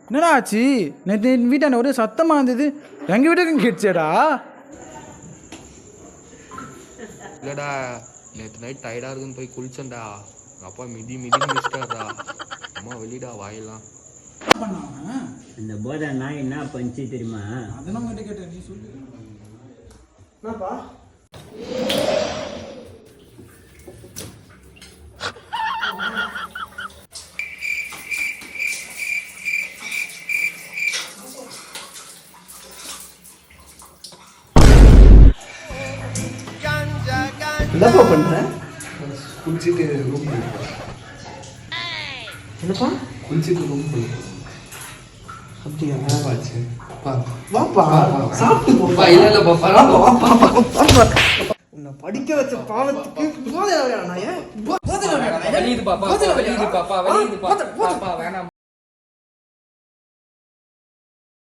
என்னடா ஆச்சு? நேற்று என் வீட்டான ஒரே சத்தமாக இருந்தது. எங்கள் வீட்டுக்கும் கேட்டுச்சேடா. இல்லடா, நேற்று நைட் டயர்டாக இருக்குன்னு போய் குளிச்சேன்டா. எங்கள் அப்பா மிதின்னு மிதிச்சிட்டாரா. அம்மா வெளியிடா வாயெல்லாம். அந்த போதை நாய் என்ன பண்ணிச்சு தெரியுமா? அதெல்லாம் உங்ககிட்ட கேட்டேன், நீ சொல்லு. என்னப்பா? என்னப்பா பண்ற? குளிச்சுட்டு ரூம் போயிருக்கோம். என்னப்பா குளிச்சுட்டு ரூம் போயிருக்கோம். அப்படியா? ஆச்சு. வாப்பா சாப்பிட்டு போப்பா. இல்ல பாப்பா. உன்னை படிக்க வச்ச பாவத்துக்கு போதை வேணாம். வெளியுது பாப்பா, வெளியுது பாப்பா, வெளியுது பாப்பா, வேணாம்.